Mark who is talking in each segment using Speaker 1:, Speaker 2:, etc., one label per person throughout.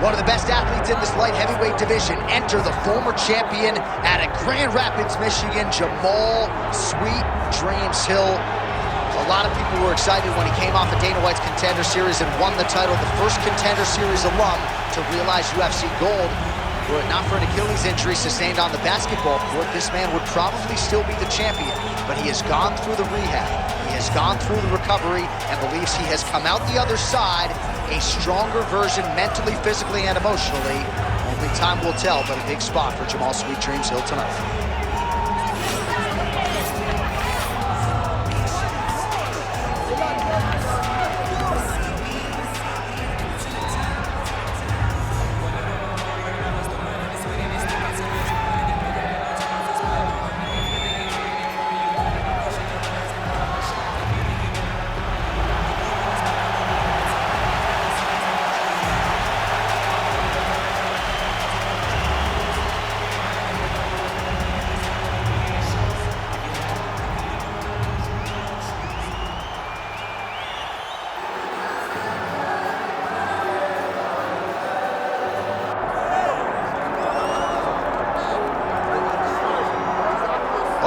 Speaker 1: One of the best athletes in this light heavyweight division. Enter the former champion out of Grand Rapids, Michigan, Jamahal Sweet Dreams Hill. A lot of people were excited when he came off of Dana White's Contender Series and won the title, the first Contender Series alum to realize UFC gold. Were it not for an Achilles injury sustained on the basketball court, this man would probably still be the champion. But he has gone through the rehab, he has gone through the recovery, and believes he has come out the other side a stronger version mentally, physically, and emotionally. Only time will tell, but a big spot for Jamahal Sweet Dreams Hill tonight.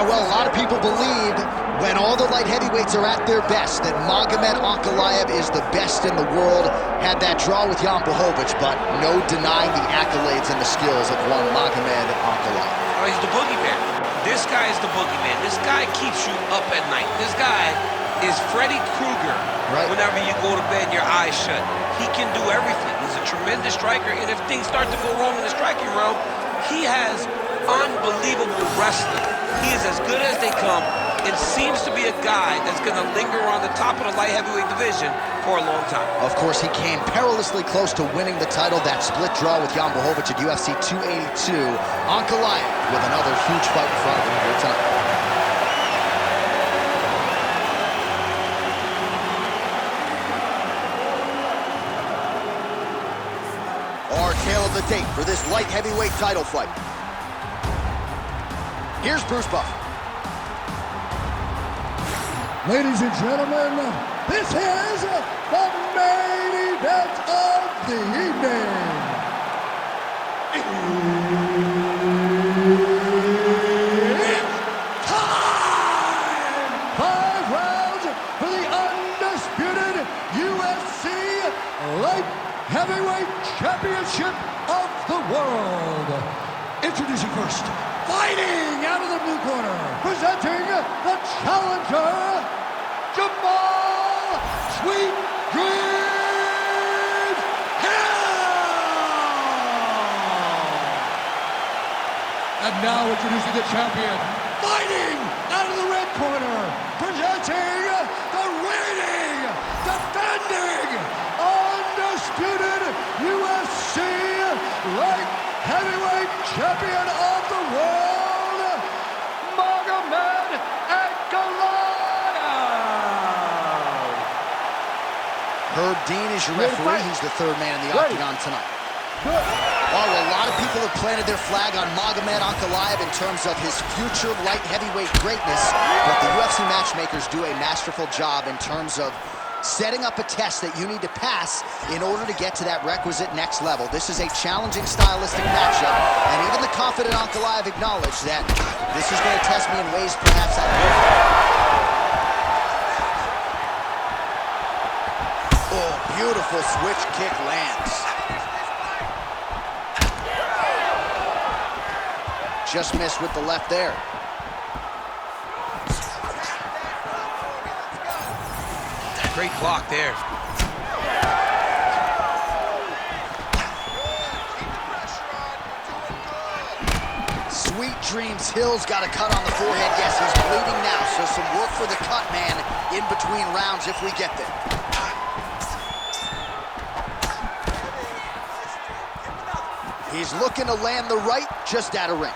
Speaker 1: Well, a lot of people believe when all the light heavyweights are at their best that Magomed Ankalaev is the best in the world. Had that draw with Jamahal, but no denying the accolades and the skills of one Magomed Ankalaev.
Speaker 2: Oh, he's the boogeyman. This guy is the boogeyman. This guy keeps you up at night. This guy is Freddy Krueger. Right. Whenever you go to bed, your eyes shut. He can do everything. He's a tremendous striker, and if things start to go wrong in the striking realm, he has unbelievable wrestling. He is as good as they come and seems to be a guy that's going to linger on the top of the light heavyweight division for a long time.
Speaker 1: Of course, he came perilously close to winning the title, that split draw with Jamahal at UFC 282. Ankalaev with another huge fight in front of him here tonight. Our tale of the tape for this light heavyweight title fight. Here's Bruce Buffer.
Speaker 3: Ladies and gentlemen, this is the main event of the evening. It's time! 5 rounds for the undisputed UFC Light Heavyweight Championship of the world. Introducing first, fighting out of the blue corner, presenting the challenger, Jamahal Sweet Dreams Hill! And now introducing the champion, fighting out of the red corner, presenting the reigning, defending, undisputed UFC Light Heavyweight Champion of the world, Magomed Ankalaev.
Speaker 1: Herb Dean is your referee. He's the third man in the octagon tonight. Oh, a lot of people have planted their flag on Magomed Ankalaev in terms of his future light heavyweight greatness, but the UFC matchmakers do a masterful job in terms of setting up a test that you need to pass in order to get to that requisite next level. This is a challenging stylistic matchup, and even the confident Ankalaev acknowledged that this is going to test me in ways perhaps I won't. Oh, beautiful switch kick lands. Just missed with the left there.
Speaker 2: Great block there.
Speaker 1: Sweet Dreams Hill's got a cut on the forehead. Yes, he's bleeding now, so some work for the cut man in between rounds if we get there. He's looking to land the right, just out of range.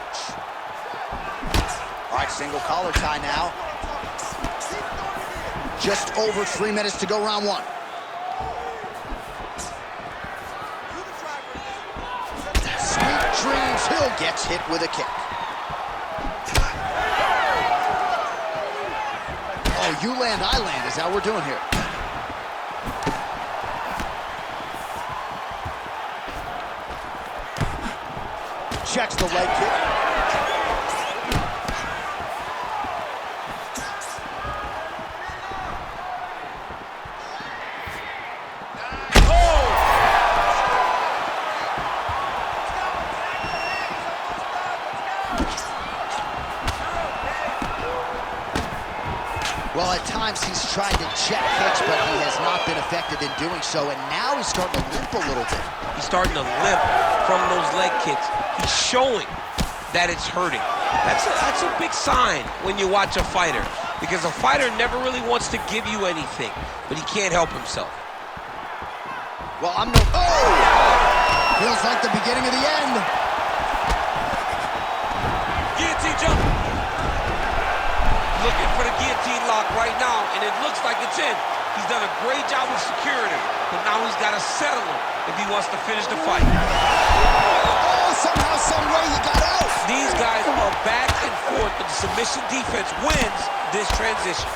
Speaker 1: All right, single collar tie now. Just over 3 minutes to go, round one. Sweet Dreams Hill gets hit with a kick. Oh, you land, I land is how we're doing here. checks the leg kick. Well, at times he's tried to check kicks, but he has not been effective in doing so, and now he's starting to limp a little bit.
Speaker 2: He's starting to limp from those leg kicks. He's showing that it's hurting. That's a big sign when you watch a fighter, because a fighter never really wants to give you anything, but he can't help himself.
Speaker 1: Well, feels like the beginning of the end.
Speaker 2: Guillotine jump. Looking for the guillotine lock right now, and it looks like it's in. He's done a great job of securing him, but now he's got to settle him if he wants to finish the fight.
Speaker 1: Oh, somehow, some way he got out.
Speaker 2: These guys are back and forth, but the submission defense wins this transition.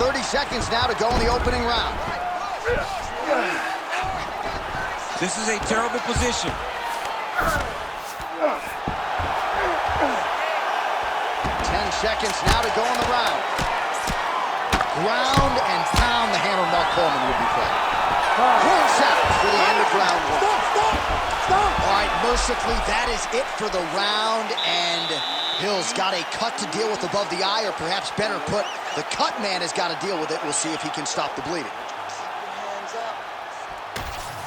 Speaker 1: 30 seconds now to go in the opening round.
Speaker 2: This is a terrible position.
Speaker 1: 10 seconds now to go in the round. Ground and pound, the hammer Mark Coleman would be playing. Points out for the end of round one. Stop. All right, mercifully, that is it for the round, and Hill's got a cut to deal with above the eye, or perhaps better put, the cut man has got to deal with it. We'll see if he can stop the bleeding.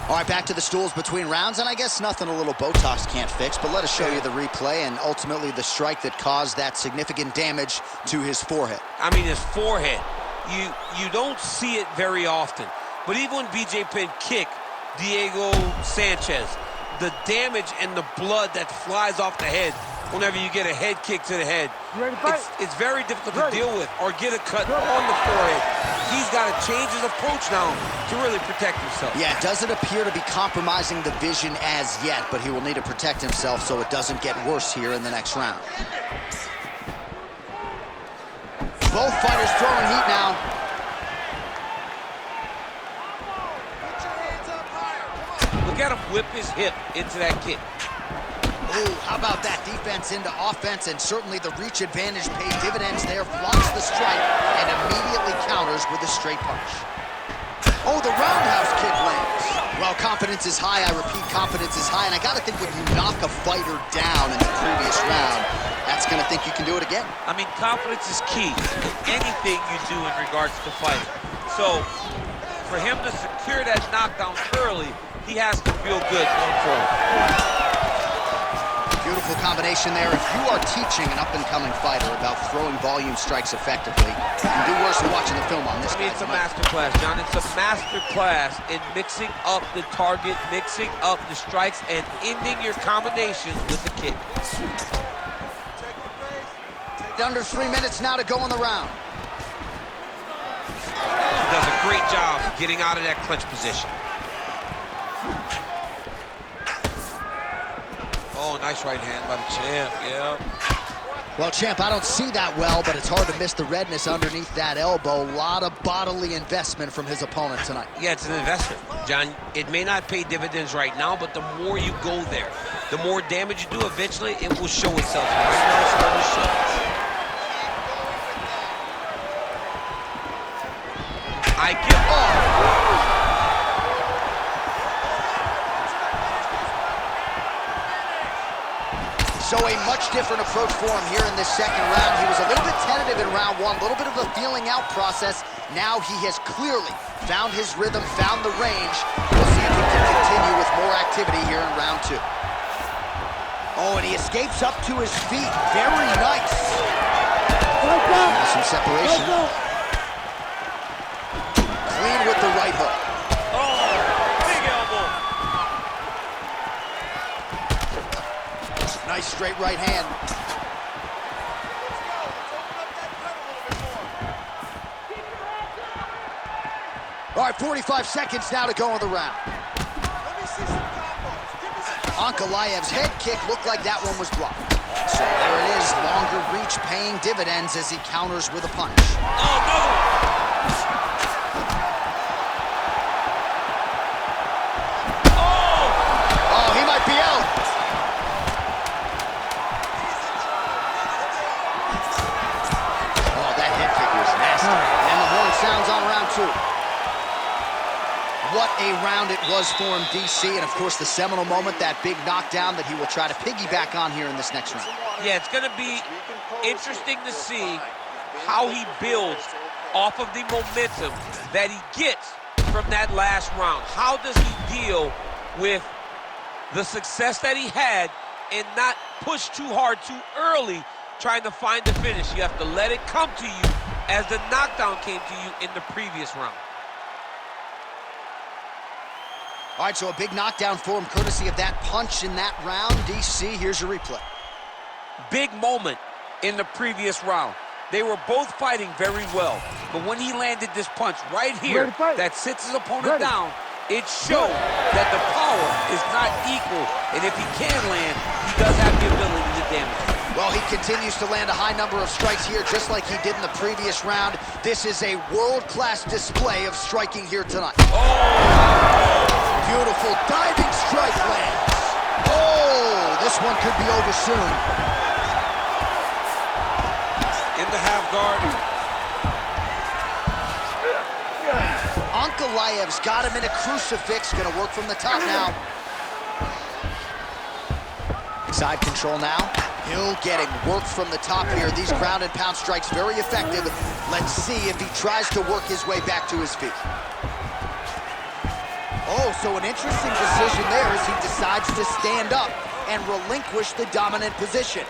Speaker 1: All right, back to the stools between rounds, and I guess nothing a little Botox can't fix, but let us show you the replay and ultimately the strike that caused that significant damage to his forehead.
Speaker 2: I mean, his forehead, you don't see it very often, but even when BJ Penn kicked Diego Sanchez, the damage and the blood that flies off the head whenever you get a head kick to the head, it's very difficult to deal with or get a cut on the forehead. He's got to change his approach now to really protect himself.
Speaker 1: Yeah, it doesn't appear to be compromising the vision as yet, but he will need to protect himself so it doesn't get worse here in the next round. Both fighters throwing heat now.
Speaker 2: Look at him whip his hip into that kick.
Speaker 1: Ooh, how about that defense into offense, and certainly the reach advantage paid dividends there. Blocks the strike and immediately counters with a straight punch. Oh, the roundhouse kick lands. Well, confidence is high. I repeat, confidence is high, and I got to think when you knock a fighter down in the previous round, that's going to think you can do it again.
Speaker 2: I mean, confidence is key in anything you do in regards to fighting. So, for him to secure that knockdown early, he has to feel good going forward.
Speaker 1: Beautiful combination there. If you are teaching an up-and-coming fighter about throwing volume strikes effectively, you can do worse than watching the film on this guy.
Speaker 2: It's a master class, John. It's a master class in mixing up the target, mixing up the strikes, and ending your combinations with the kick.
Speaker 1: Under 3 minutes now to go in the round.
Speaker 2: He does a great job getting out of that clinch position. Oh, nice right hand by the champ, yeah.
Speaker 1: Well, champ, I don't see that well, but it's hard to miss the redness underneath that elbow. A lot of bodily investment from his opponent tonight.
Speaker 2: Yeah, it's an investment, John. It may not pay dividends right now, but the more you go there, the more damage you do, eventually it will show itself. Right now it's going to show. I give up.
Speaker 1: So a much different approach for him here in this second round. He was a little bit tentative in round one, a little bit of a feeling out process. Now he has clearly found his rhythm, found the range. We'll see if he can continue with more activity here in round two. Oh, and he escapes up to his feet. Very nice. Now some separation. Clean with the right hook. Nice straight right hand. All right, 45 seconds now to go in the round. Ankalaev's head kick looked like that one was blocked. So there it is, longer reach paying dividends as he counters with a punch.
Speaker 2: Oh, no! Oh!
Speaker 1: two. What a round it was for him, DC, and of course the seminal moment, that big knockdown that he will try to piggyback on here in this next round.
Speaker 2: Yeah, it's going to be interesting to see how he builds off of the momentum that he gets from that last round. How does he deal with the success that he had and not push too hard too early trying to find the finish? You have to let it come to you as the knockdown came to you in the previous round.
Speaker 1: All right, so a big knockdown for him, courtesy of that punch in that round. DC, here's your replay.
Speaker 2: Big moment in the previous round. They were both fighting very well, but when he landed this punch right here that sits his opponent down, it showed that the power is not equal, and if he can land, he does have the ability to damage him.
Speaker 1: Well, he continues to land a high number of strikes here, just like he did in the previous round. This is a world-class display of striking here tonight.
Speaker 2: Oh!
Speaker 1: Beautiful diving strike lands. Oh, this one could be over soon.
Speaker 2: In the half guard.
Speaker 1: Ankalaev's got him in a crucifix. Gonna work from the top now. Side control now. Hill getting work from the top here. These ground and pound strikes very effective. Let's see if he tries to work his way back to his feet. Oh, so an interesting decision there as he decides to stand up and relinquish the dominant position.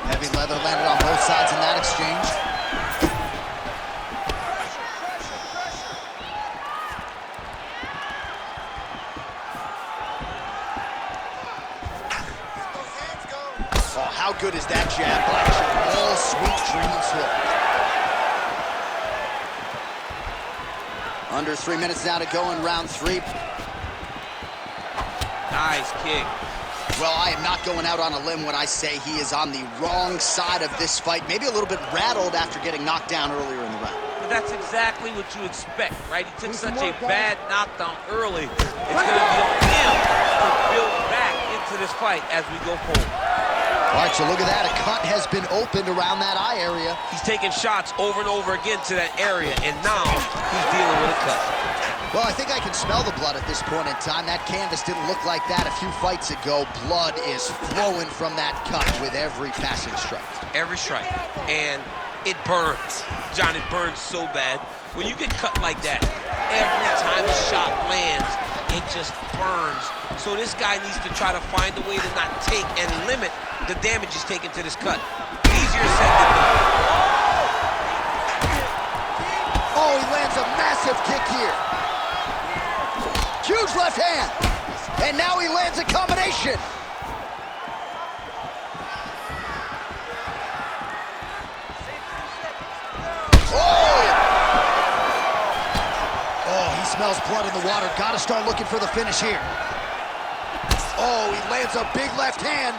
Speaker 1: Heavy leather landed on both sides in that exchange. Oh, how good is that jab by Jamahal? Sweet dreams Hill. Under 3 minutes now to go in round 3.
Speaker 2: Nice kick.
Speaker 1: Well, I am not going out on a limb when I say he is on the wrong side of this fight. Maybe a little bit rattled after getting knocked down earlier in the round.
Speaker 2: But that's exactly what you expect, right? He took such a bad knockdown early. It's going to be on him to build back into this fight as we go forward.
Speaker 1: All right, so look at that. A cut has been opened around that eye area.
Speaker 2: He's taking shots over and over again to that area, and now he's dealing with a cut.
Speaker 1: Well, I think I can smell the blood at this point in time. That canvas didn't look like that a few fights ago. Blood is flowing from that cut with every passing strike.
Speaker 2: Every strike. And it burns. John, it burns so bad. When you get cut like that, every time a shot lands, it just burns. So this guy needs to try to find a way to not take and limit the damage he's taking to this cut. Easier said than done.
Speaker 1: Oh, he lands a massive kick here. Huge left hand. And now he lands a combination. Oh! Oh, he smells blood in the water. Gotta start looking for the finish here. Oh, he lands a big left hand.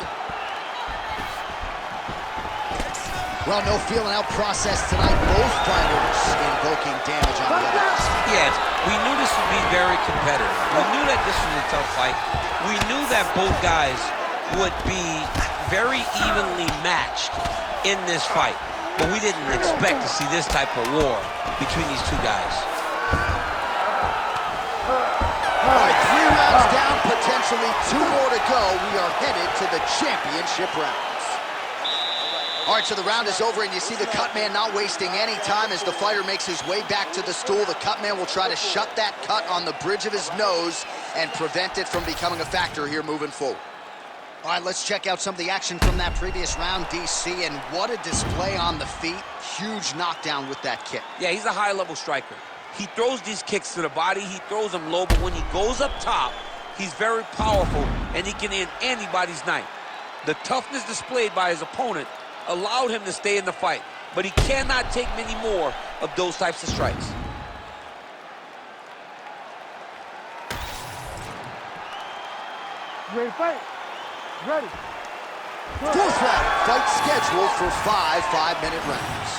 Speaker 1: Well, no feeling out process tonight. Both fighters invoking damage on the others.
Speaker 2: Yes, we knew this would be very competitive. We knew that this was a tough fight. We knew that both guys would be very evenly matched in this fight. But we didn't expect to see this type of war between these two guys.
Speaker 1: All right, 3 rounds down, potentially 2 more to go. We are headed to the championship rounds. All right, so the round is over, and you see the cut man not wasting any time as the fighter makes his way back to the stool. The cut man will try to shut that cut on the bridge of his nose and prevent it from becoming a factor here moving forward. All right, let's check out some of the action from that previous round, DC, and what a display on the feet. Huge knockdown with that kick.
Speaker 2: Yeah, he's a high-level striker. He throws these kicks to the body, he throws them low, but when he goes up top, he's very powerful, and he can end anybody's night. The toughness displayed by his opponent allowed him to stay in the fight, but he cannot take many more of those types of strikes.
Speaker 3: Ready to fight? Ready.
Speaker 1: Fourth round, fight scheduled for 5 5-minute rounds.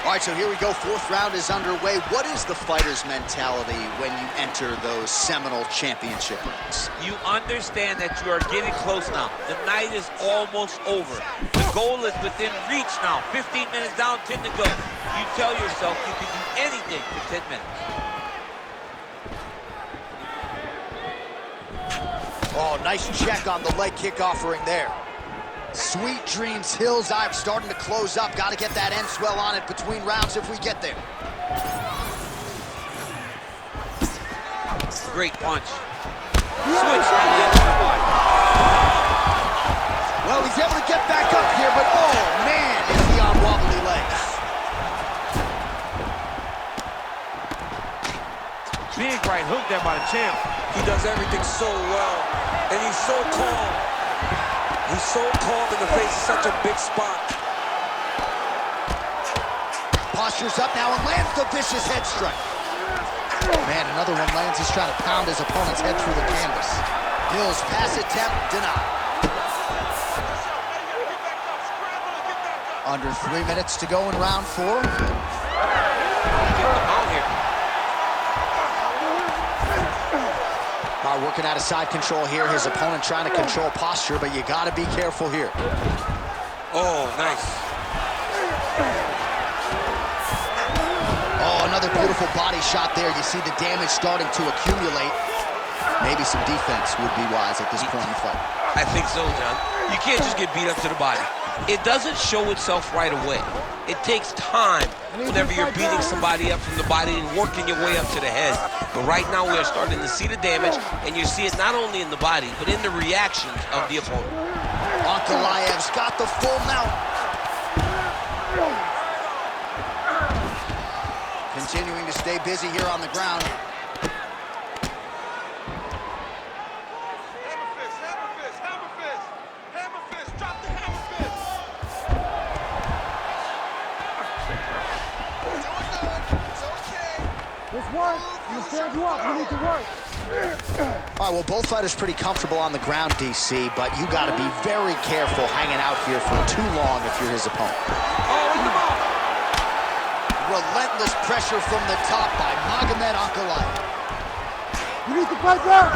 Speaker 1: All All right, so here we go. Fourth round is underway. What is the fighter's mentality when you enter those seminal championship rings?
Speaker 2: You understand that you are getting close now. The night is almost over. The goal is within reach now. 15 minutes down, 10 to go. You tell yourself you can do anything for 10 minutes.
Speaker 1: Oh, nice check on the leg kick offering there. Sweet Dreams Hill's eye starting to close up. Got to get that end swell on it between rounds if we get there.
Speaker 2: Great punch. Switch on the other side.
Speaker 1: Well, he's able to get back up here, but oh man, is he on wobbly legs.
Speaker 2: Big right hook there by the champ.
Speaker 4: He does everything so well, and he's so calm. He's so calm in the face of such a big spot.
Speaker 1: Postures up now and lands the vicious head strike. Man, another one lands. He's trying to pound his opponent's head through the canvas. Hill's pass attempt denied. Under 3 minutes to go in round 4.
Speaker 2: Get the mount here.
Speaker 1: Working out of side control here. His opponent trying to control posture, but you got to be careful here.
Speaker 4: Oh, nice.
Speaker 1: Oh, another beautiful body shot there. You see the damage starting to accumulate. Maybe some defense would be wise at this point in the fight.
Speaker 2: I think so, John. You can't just get beat up to the body. It doesn't show itself right away. It takes time whenever you're beating somebody up from the body and working your way up to the head. But right now we are starting to see the damage, and you see it not only in the body, but in the reactions of the opponent.
Speaker 1: Ankalaev's got the full mount. Continuing to stay busy here on the ground.
Speaker 3: Stand you up. You need to work.
Speaker 1: All right, well, both fighters pretty comfortable on the ground, DC, but you got to be very careful hanging out here for too long if you're his opponent.
Speaker 2: Oh, in the mouth.
Speaker 1: Relentless pressure from the top by Magomed Ankalaev.
Speaker 3: You need to fight back.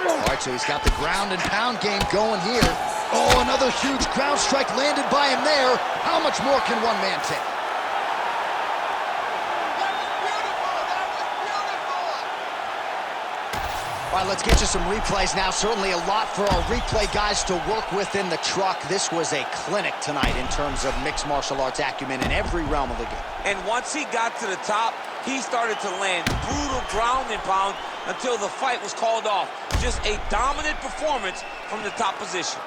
Speaker 1: All right, so he's got the ground and pound game going here. Oh, another huge ground strike landed by him there. How much more can one man take? All right, let's get you some replays now. Certainly a lot for our replay guys to work with in the truck. This was a clinic tonight in terms of mixed martial arts acumen in every realm of the game.
Speaker 4: And once he got to the top, he started to land brutal ground and pound until the fight was called off. Just a dominant performance from the top position.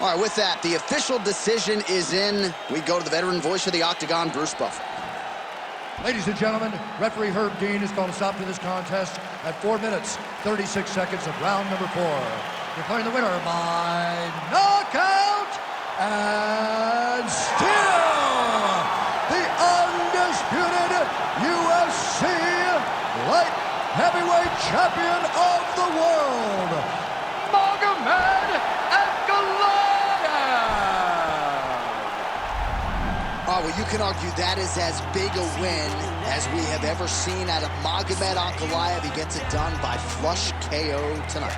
Speaker 1: All right, with that, the official decision is in. We go to the veteran voice of the Octagon, Bruce Buffer.
Speaker 3: Ladies and gentlemen, referee Herb Dean has called a stop to this contest at 4 minutes, 36 seconds of round number 4. Declaring the winner by knockout and still the undisputed UFC light heavyweight champion of the world, Magomed Ankalaev.
Speaker 1: Well, you can argue that is as big a win as we have ever seen out of Magomed Ankalaev. He gets it done by flush KO tonight.